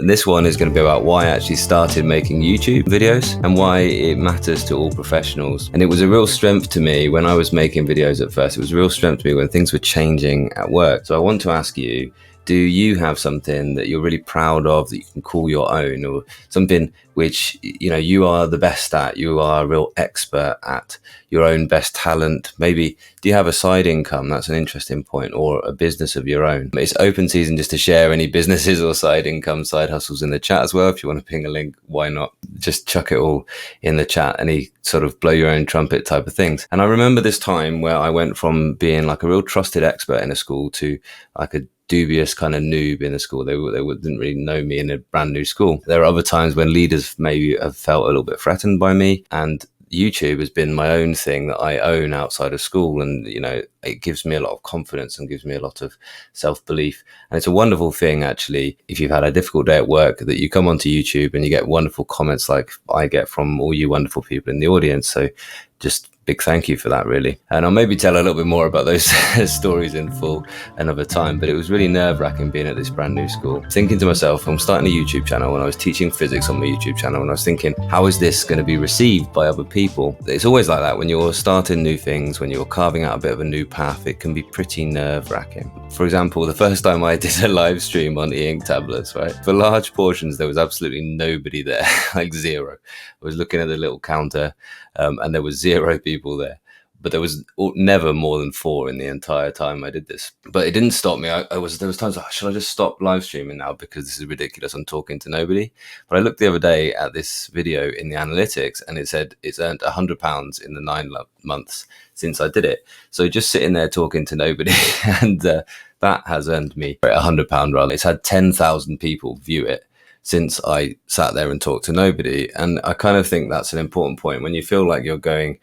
And this one is going to be about why I actually started making YouTube videos and why it matters to all professionals. And it was a real strength to me when I was making videos at first. It was a real strength to me when things were changing at work. So I want to ask you, do you have something that you're really proud of that you can call your own, or something which, you know, you are the best at, you are a real expert at, your own best talent? Maybe do you have a side income? That's an interesting point. Or a business of your own. It's open season just to share any businesses or side income, side hustles in the chat as well. If you want to ping a link, why not? Just chuck it all in the chat, any sort of blow your own trumpet type of things. And I remember this time where I went from being like a real trusted expert in a school to like a dubious kind of noob in a school. They didn't really know me in a brand new school. There are other times when leaders maybe have felt a little bit threatened by me, and YouTube has been my own thing that I own outside of school. And, you know, it gives me a lot of confidence and gives me a lot of self-belief. And it's a wonderful thing, actually, if you've had a difficult day at work, that you come onto YouTube and you get wonderful comments like I get from all you wonderful people in the audience. So just big thank you for that, really. And I'll maybe tell a little bit more about those stories in full another time, but it was really nerve-wracking being at this brand new school, thinking to myself, I'm starting a YouTube channel, and I was teaching physics on my YouTube channel, and I was thinking, how is this going to be received by other people? It's always like that when you're starting new things, when you're carving out a bit of a new path, it can be pretty nerve-wracking. For example, the first time I did a live stream on Eink tablets, right? For large portions, there was absolutely nobody there, like zero. I was looking at the little counter, and there was 0 people there, but there was never more than 4 in the entire time I did this. But it didn't stop me. There was times like, should I just stop live streaming now because this is ridiculous, I'm talking to nobody? But I looked the other day at this video in the analytics, and it said it's earned £100 in the 9 months since I did it. So just sitting there talking to nobody, and that has earned me £100 rather. It's had 10,000 people view it since I sat there and talked to nobody. And I kind of think that's an important point. When you feel like you're doing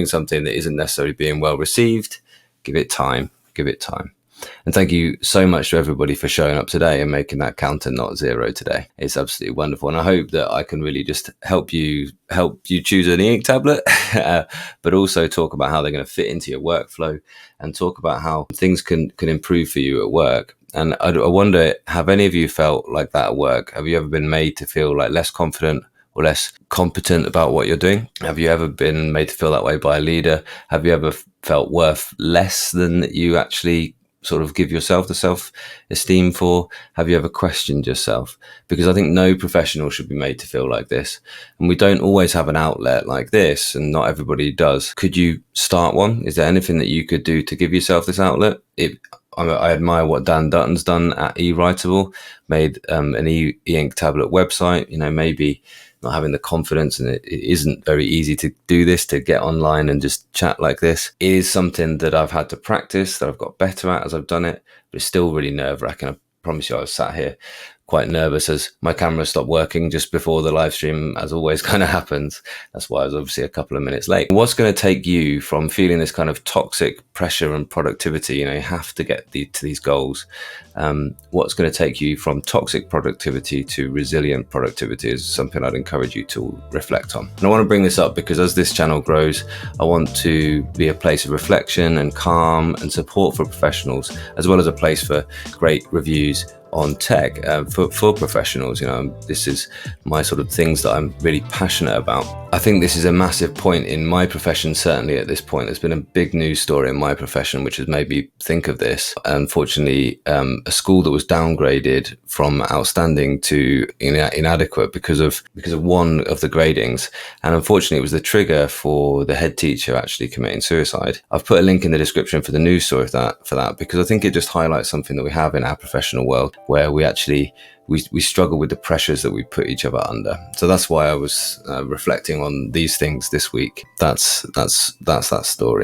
something that isn't necessarily being well received, give it time. And thank you so much to everybody for showing up today and making that counter not 0 today. It's absolutely wonderful. And I hope that I can really just help you choose an Eink tablet, but also talk about how they're going to fit into your workflow, and talk about how things can improve for you at work. And I wonder, have any of you felt like that at work? Have you ever been made to feel like less confident or less competent about what you're doing? Have you ever been made to feel that way by a leader? Have you ever felt worth less than you actually sort of give yourself the self-esteem for? Have you ever questioned yourself? Because I think no professional should be made to feel like this. And we don't always have an outlet like this, and not everybody does. Could you start one? Is there anything that you could do to give yourself this outlet? I admire what Dan Dutton's done at eWritable, made an Eink tablet website. You know, maybe not having the confidence, and it isn't very easy to do this, to get online and just chat like this. It is something that I've had to practice, that I've got better at as I've done it, but it's still really nerve-wracking. I promise you, I was sat here quite nervous as my camera stopped working just before the live stream, as always kind of happens. That's why I was obviously a couple of minutes late. What's going to take you from feeling this kind of toxic pressure and productivity, you know, you have to get to these goals. What's going to take you from toxic productivity to resilient productivity is something I'd encourage you to reflect on. And I want to bring this up because as this channel grows, I want to be a place of reflection and calm and support for professionals, as well as a place for great reviews on tech for professionals. You know, this is my sort of things that I'm really passionate about. I think this is a massive point in my profession. Certainly at this point, there's been a big news story in my profession which has made me think of this. Unfortunately, a school that was downgraded from outstanding to inadequate because of one of the gradings, and unfortunately it was the trigger for the head teacher actually committing suicide. I've put a link in the description for the news story for that because I think it just highlights something that we have in our professional world, where we actually we struggle with the pressures that we put each other under. So that's why I was reflecting on these things this week. That's that story.